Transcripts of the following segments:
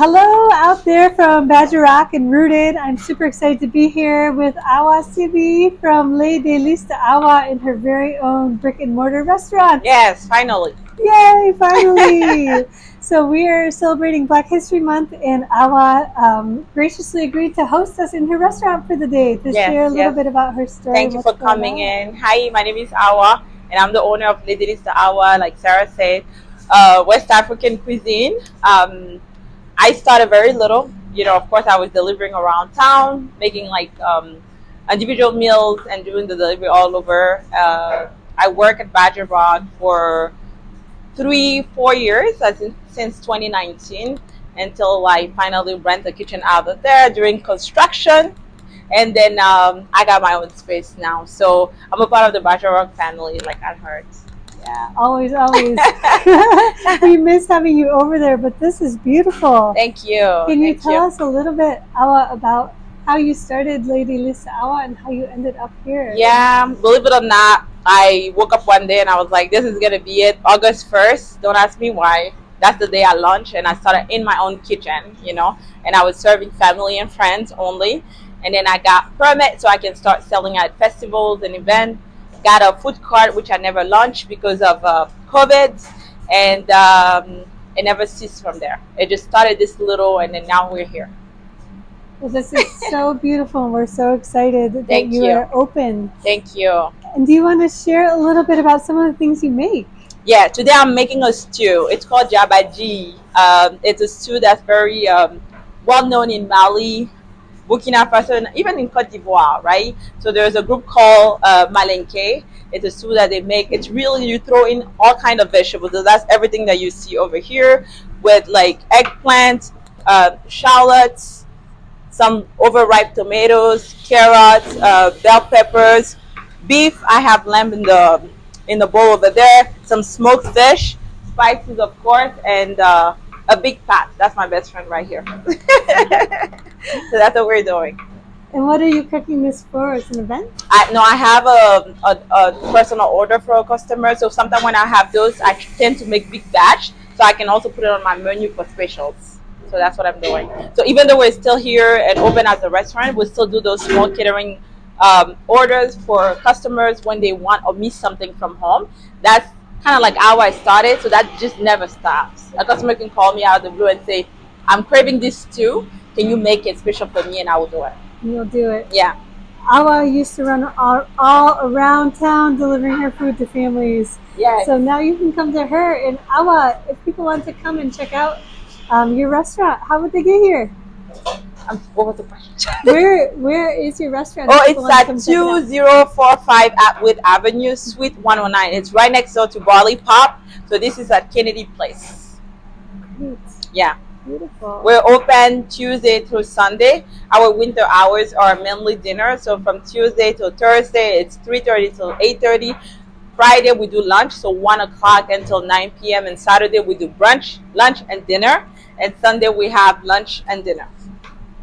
Hello out there from Badger Rock and Rooted. I'm super excited to be here with Awa Sibi from Les Délices de Awa in her very own brick and mortar restaurant. Yes, finally. Yay, finally! So we are celebrating Black History Month, and Awa graciously agreed to host us in her restaurant for the day to share a little bit about her story. Thank you for coming in. Hi, my name is Awa, and I'm the owner of Les Délices de Awa, like Sarah said, West African cuisine. I started very little. Of course, I was delivering around town, making like individual meals and doing the delivery all over. I work at Badger Rock for 3-4 years, since 2019, until I finally rent the kitchen out of there during construction. And then I got my own space now. So I'm a part of the Badger Rock family, like I heard. Yeah. Always. We miss having you over there, but this is beautiful. Thank you. Can you tell us a little bit, Awa, about how you started Les Délices de Awa and how you ended up here? Yeah, believe it or not, I woke up one day and I was like, this is going to be it. August 1st. Don't ask me why. That's the day I launched, and I started in my own kitchen, and I was serving family and friends only. And then I got permit so I can start selling at festivals and events. Got a food cart, which I never launched because of COVID, and it never ceased from there. It just started this little, and then now we're here. Well, this is so beautiful, and we're so excited that you are open. Thank you. And do you want to share a little bit about some of the things you make? Yeah, today I'm making a stew. It's called jabaji. It's a stew that's very well known in Mali, Burkina Faso, and even in Cote d'Ivoire, right? So there's a group called Malinke. It's a stew that they make. It's really, you throw in all kind of vegetables. So that's everything that you see over here, with like eggplant, shallots, some overripe tomatoes, carrots, bell peppers, beef. I have lamb in the bowl over there. Some smoked fish, spices of course, and a big pot. That's my best friend right here. So that's what we're doing. And what are you cooking this for? It's an event? I have a personal order for a customer. So sometimes when I have those, I tend to make big batch, so I can also put it on my menu for specials. So that's what I'm doing. So even though we're still here and open as a restaurant, we still do those small catering orders for customers when they want or miss something from home. That's kind of like how I started. So that just never stops. A customer can call me out of the blue and say, I'm craving this too. Can you make it special for me? And I will do it. You'll do it. Yeah. Awa used to run all around town delivering her food to families. Yeah. So now you can come to her. And Awa, if people want to come and check out your restaurant, how would they get here? What was the question? Where is your restaurant? Oh, it's at 2045 Atwood Avenue, Suite 109. It's right next door to Barley Pop. So this is at Kennedy Place. Great. Yeah. Beautiful. We're open Tuesday through Sunday. Our winter hours are mainly dinner. So from Tuesday to Thursday, it's 3:30 till 8:30. Friday, we do lunch, so 1 o'clock until 9 p.m. And Saturday, we do brunch, lunch, and dinner. And Sunday, we have lunch and dinner.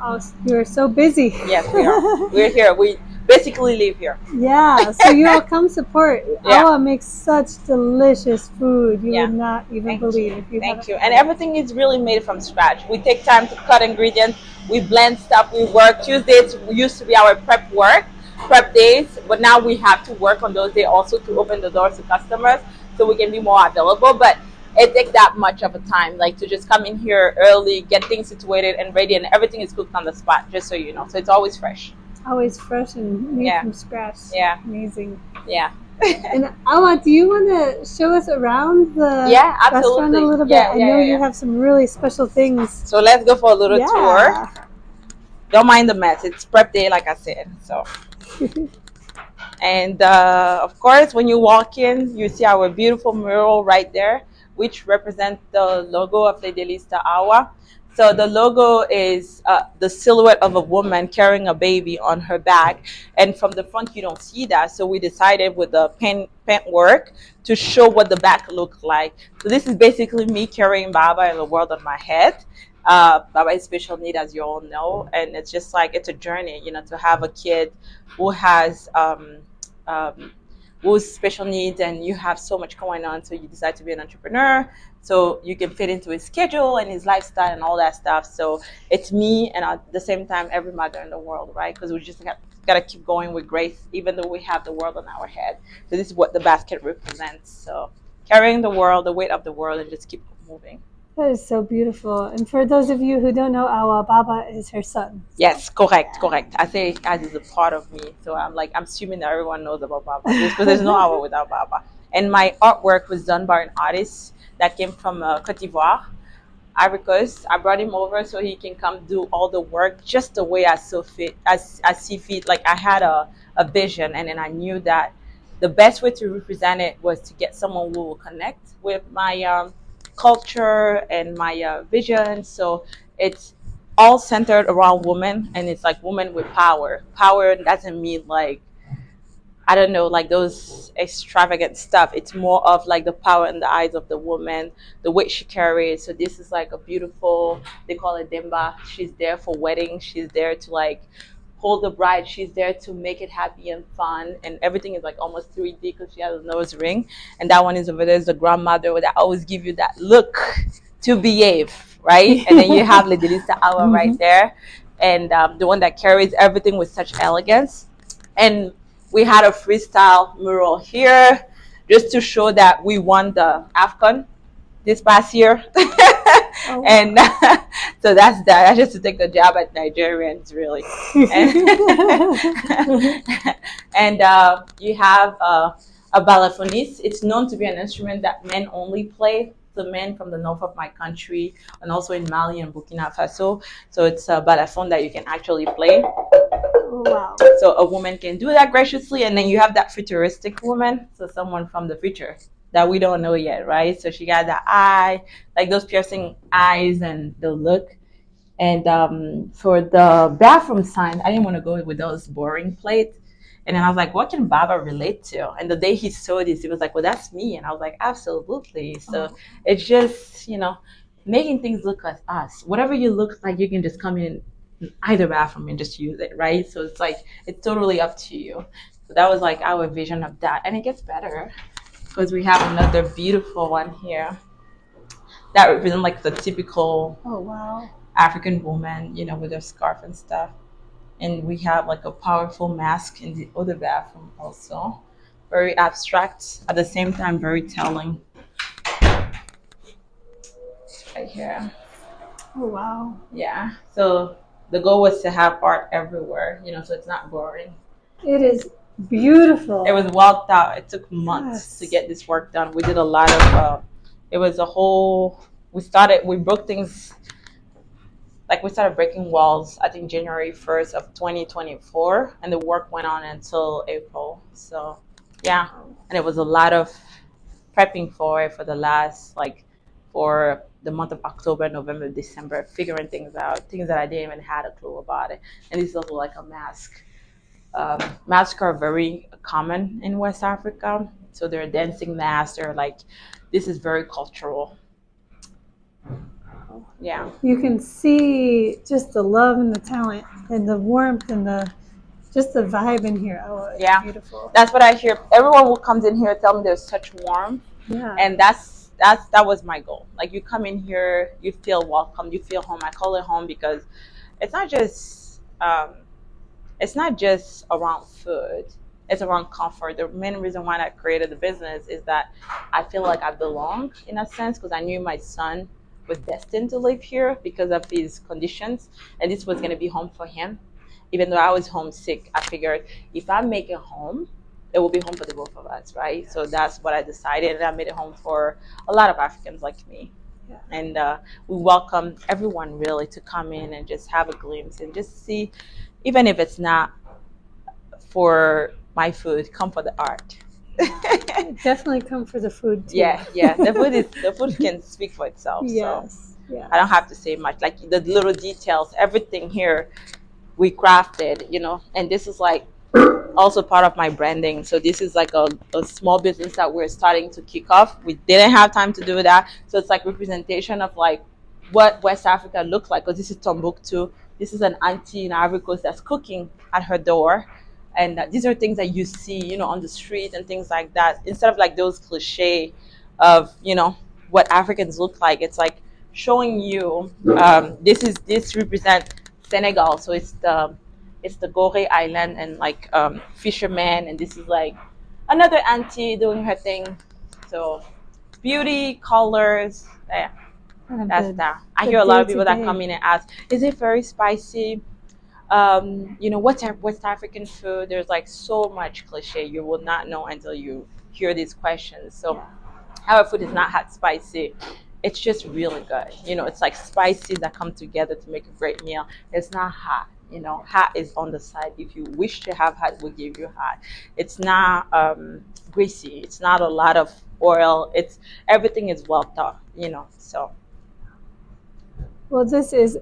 Oh, you're so busy. Yes, we are. We're here. We basically live here. Yeah, so you all come support. Yeah. Awa makes such delicious food. You would not even believe. Thank you. And everything is really made from scratch. We take time to cut ingredients. We blend stuff. We work. Tuesdays used to be our prep days, but now we have to work on those days also to open the doors to customers so we can be more available. But it takes that much of a time, like to just come in here early, get things situated and ready, and everything is cooked on the spot, just so you know. So it's always fresh. Always fresh and made from scratch. Yeah. Amazing. Yeah. And Awa, do you want to show us around the restaurant a little bit? I know you have some really special things. So let's go for a little tour. Don't mind the mess. It's prep day, like I said. So. And of course, when you walk in, you see our beautiful mural right there, which represents the logo of Les Délices de Awa. So the logo is the silhouette of a woman carrying a baby on her back. And from the front, you don't see that. So we decided with the paint work to show what the back looked like. So this is basically me carrying Baba in the world on my head. Baba is special need, as you all know. And it's just like, it's a journey, to have a kid who has with special needs and you have so much going on, so you decide to be an entrepreneur so you can fit into his schedule and his lifestyle and all that stuff. So it's me and at the same time every mother in the world, right? Because we just got to keep going with grace even though we have the world on our head. So this is what the basket represents. So carrying the world, the weight of the world, and just keep moving. That is so beautiful. And for those of you who don't know Awa, Baba is her son. Yes, correct. I say as is a part of me. So I'm assuming that everyone knows about Baba. Because there's no Awa without Baba. And my artwork was done by an artist that came from Côte d'Ivoire, Ivory Coast. I brought him over so he can come do all the work just the way I see fit. Like I had a vision, and then I knew that the best way to represent it was to get someone who will connect with my culture and my vision. So it's all centered around women, and it's like women with power. Power doesn't mean like, I don't know, like those extravagant stuff. It's more of like the power in the eyes of the woman, the weight she carries. So this is like a beautiful, they call it Demba. She's there for weddings. She's there to like hold the bride. She's there to make it happy and fun. And everything is like almost 3D because she has a nose ring. And that one is over there is the grandmother that always give you that look to behave, right? And then you have Les Délices de Awa right there. And the one that carries everything with such elegance. And we had a freestyle mural here just to show that we won the AFCON this past year. Oh. And so that's that. That's just to take a jab at Nigerians, really. And you have a balafonists. It's known to be an instrument that men only play. The men from the north of my country, and also in Mali and Burkina Faso. So it's a balafon that you can actually play. Wow. So a woman can do that graciously, and then you have that futuristic woman, so someone from the future that we don't know yet, right? So she got the eye, like those piercing eyes and the look. And for the bathroom sign, I didn't want to go with those boring plates. And then I was like, what can Baba relate to? And the day he saw this, he was like, well, that's me. And I was like, absolutely. So it's just, making things look like us. Whatever you look like, you can just come in either bathroom and just use it, right? So it's like, it's totally up to you. So that was like our vision of that. And it gets better because we have another beautiful one here that represents like the typical African woman, with her scarf and stuff. And we have like a powerful mask in the other bathroom also. Very abstract, at the same time very telling. Right here. Oh, wow. Yeah. So the goal was to have art everywhere, so it's not boring. It is beautiful. It was well thought. It took months to get this work done. We did a lot of, it was a whole, we broke things. Like we started breaking walls, I think January 1st of 2024, and the work went on until April. So yeah, and it was a lot of prepping for it for the last, for the month of October, November, December, figuring things out, things that I didn't even have a clue about it. And this is also like a mask. Masks are very common in West Africa. So they're dancing masks. They're this is very cultural. Yeah, you can see just the love and the talent and the warmth and the vibe in here. Oh, it's beautiful. That's what I hear. Everyone who comes in here tell me there's such warmth. Yeah, and that was my goal. Like you come in here, you feel welcome, you feel home. I call it home because it's not just around food. It's around comfort. The main reason why I created the business is that I feel like I belong in a sense because I knew my son was destined to live here because of his conditions, and this was going to be home for him. Even though I was homesick, I figured if I make it home, it will be home for the both of us, right? So that's what I decided, and I made it home for a lot of Africans like me. Yeah. And we welcome everyone really to come in and just have a glimpse and just see, even if it's not for my food, come for the art. Definitely come for the food too. Yeah. The food can speak for itself. Yes. So I don't have to say much. Like the little details, everything here we crafted, and this is like also part of my branding. So this is like a small business that we're starting to kick off. We didn't have time to do that. So it's like representation of like what West Africa looks like, because this is Tombouctou. This is an auntie in Ivory Coast that's cooking at her door. and these are things that you see, you know, on the street and things like that. Instead of like those cliche of, you know, what Africans look like, it's like showing you this represent Senegal. So it's the Gorée Island, and like fishermen, and this is like another auntie doing her thing. So beauty, colors, yeah, that's that. I hear a lot of people that come in and ask, is it very spicy? You know, what's West African food? There's like so much cliche. You will not know until you hear these questions. So our food is not hot spicy. It's just really good. You know, it's like spices that come together to make a great meal. It's not hot. You know, hot is on the side. If you wish to have hot, we'll give you hot. It's not greasy. It's not a lot of oil. It's everything is well thought. You know, so. Well, this is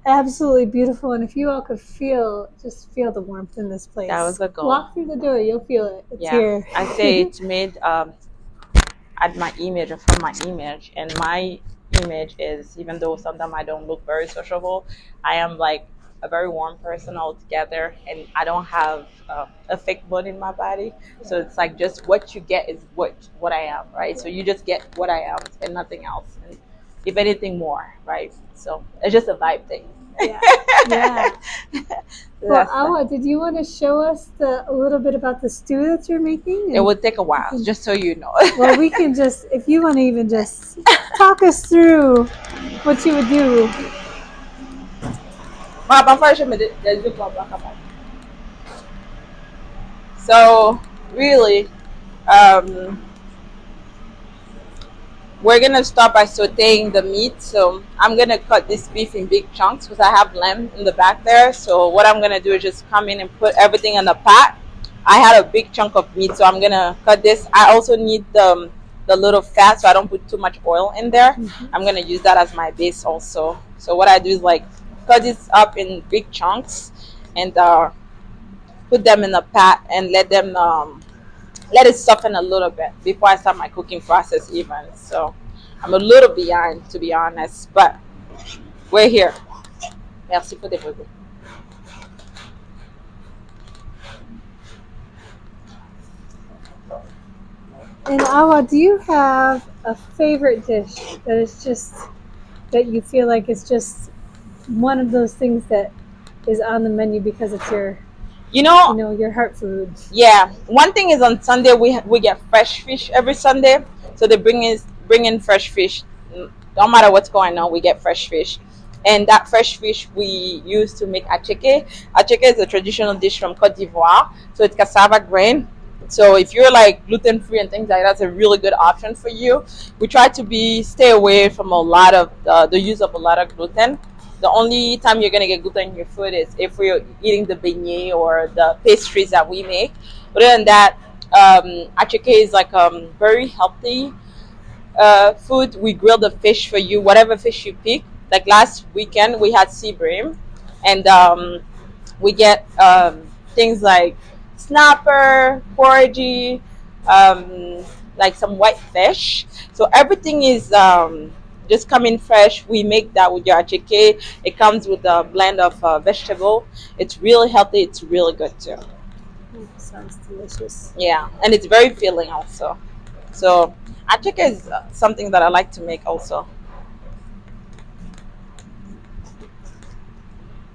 absolutely beautiful, and if you all could just feel the warmth in this place. That was a goal. Walk through the door, you'll feel it. It's here. I say it's made at my image or from my image, and my image is, even though sometimes I don't look very sociable, I am like a very warm person altogether, and I don't have a fake bone in my body. So it's like just what you get is what I am, right? So you just get what I am and nothing else, and if anything more, right? So it's just a vibe thing. Yeah. Well, Awa, did you want to show us a little bit about the stew that you're making? It will take a while, just so you know. Well, we can just, if you want to even just talk us through what you would do. So really, we're gonna start by sauteing the meat. So I'm gonna cut this beef in big chunks because I have lamb in the back there. So what I'm gonna do is just come in and put everything in the pot. I had a big chunk of meat, so I'm gonna cut this. I also need the little fat, so I don't put too much oil in there. I'm gonna use that as my base also. So what I do is like cut this up in big chunks and put them in the pot and let it soften a little bit before I start my cooking process even. So I'm a little behind, to be honest, but we're here. Merci pour déposer. And Awa, do you have a favorite dish that is just, that you feel like it's just one of those things that is on the menu because it's your, your heart food? Yeah, one thing is on Sunday we get fresh fish every Sunday, so they bring in fresh fish. No matter what's going on, we get fresh fish, and that fresh fish we use to make acheke. Acheke is a traditional dish from Côte d'Ivoire, so it's cassava grain. So if you're like gluten free and things like that, that's a really good option for you. We try to stay away from a lot of the use of a lot of gluten. The only time you're gonna get gluten in your food is if we're eating the beignet or the pastries that we make. Other than that, acheke is like very healthy food. We grill the fish for you, whatever fish you pick. Like last weekend we had sea bream, and we get things like snapper, porgy, like some white fish. So everything is just coming fresh. We make that with your acheke. It comes with a blend of vegetable. It's really healthy. It's really good too. Sounds delicious. Yeah, and it's very filling also. So acheke is something that I like to make also.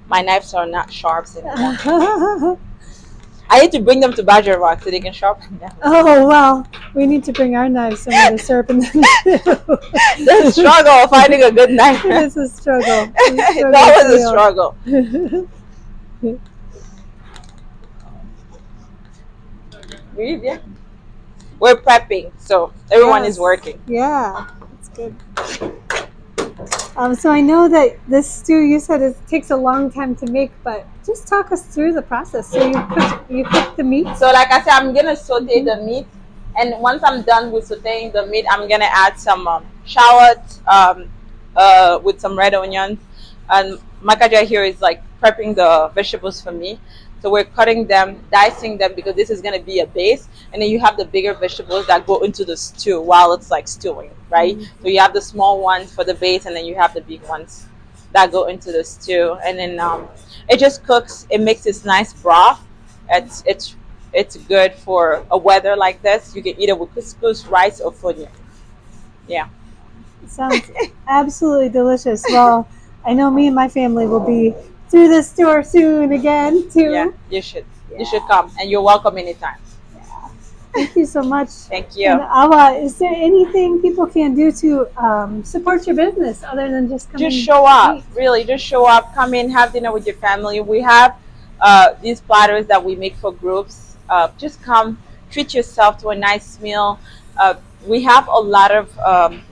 My knives are not sharp anymore. I need to bring them to Badger Rock so they can sharpen them. Oh, well, we need to bring our knives somewhere to sharpen them too. The struggle of finding a good knife. It's a struggle. That was a struggle. We're prepping, so everyone is working. Yeah, that's good. So I know that this stew, you said it takes a long time to make, but just talk us through the process. So you cook the meat? So like I said, I'm going to saute the meat. And once I'm done with sauteing the meat, I'm going to add some shallots with some red onions. And Makaja here is like prepping the vegetables for me. So we're cutting them, dicing them, because this is going to be a base. And then you have the bigger vegetables that go into the stew while it's like stewing, right? Mm-hmm. So you have the small ones for the base, and then you have the big ones that go into the stew. And then it just cooks. It makes this nice broth. It's good for a weather like this. You can eat it with couscous, rice, or fonio. Yeah. It sounds absolutely delicious. Well, I know me and my family will be through the store soon again Yeah, too. you should. You Yeah. should come, and you're welcome anytime. Thank you so much. Thank And you. Awa, is there anything people can do to support your business other than just Just coming show to up. eat? Really, just show up. Come in, have dinner with your family. We have these platters that we make for groups. Just come, treat yourself to a nice meal. We have a lot of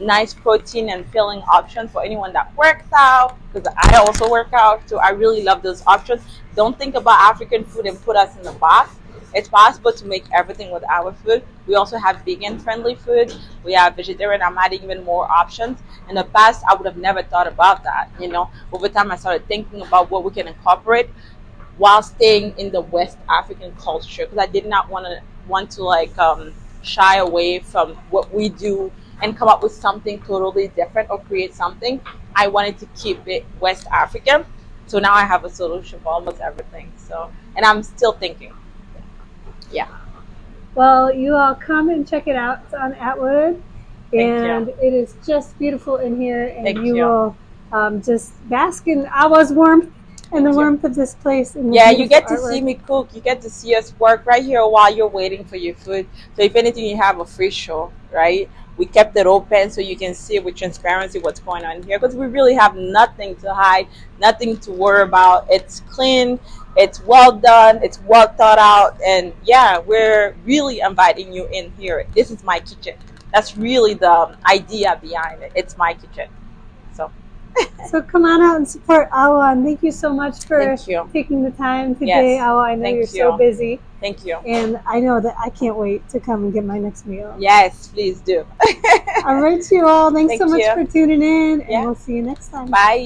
nice protein and filling options for anyone that works out, because I also work out, so I really love those options. Don't think about African food and put us in the box. It's possible to make everything with our food. We also have vegan friendly food. We have vegetarian. I'm adding even more options. In the past, I would have never thought about that. Over time, I started thinking about what we can incorporate while staying in the West African culture, because I did not want to like shy away from what we do and come up with something totally different or create something. I wanted to keep it West African. So now I have a solution for almost everything. So, and I'm still thinking. Yeah. Well, you all come and check it out. It's on Atwood, Thank and you. it is just beautiful in here. And Thank you you. will just bask in Awa's warmth and the Thank you. warmth of this place. And the Yeah, you beautiful get to see artwork. me cook. You get to see us work right here while you're waiting for your food. So if anything, you have a free show, right? We kept it open so you can see with transparency what's going on here, because we really have nothing to hide, nothing to worry about. It's clean, it's well done, it's well thought out, and yeah, we're really inviting you in here. This is my kitchen. That's really the idea behind it. It's my kitchen. So So come on out and support Awa, and thank you so much for thank you. taking the time today, Yes. Awa. I know Thank you're so you. busy, Thank you. and I know that I can't wait to come and get my next meal. Yes, please do. All right, you all. Thanks so Thank much you. for tuning in, and Yeah. we'll see you next time. Bye.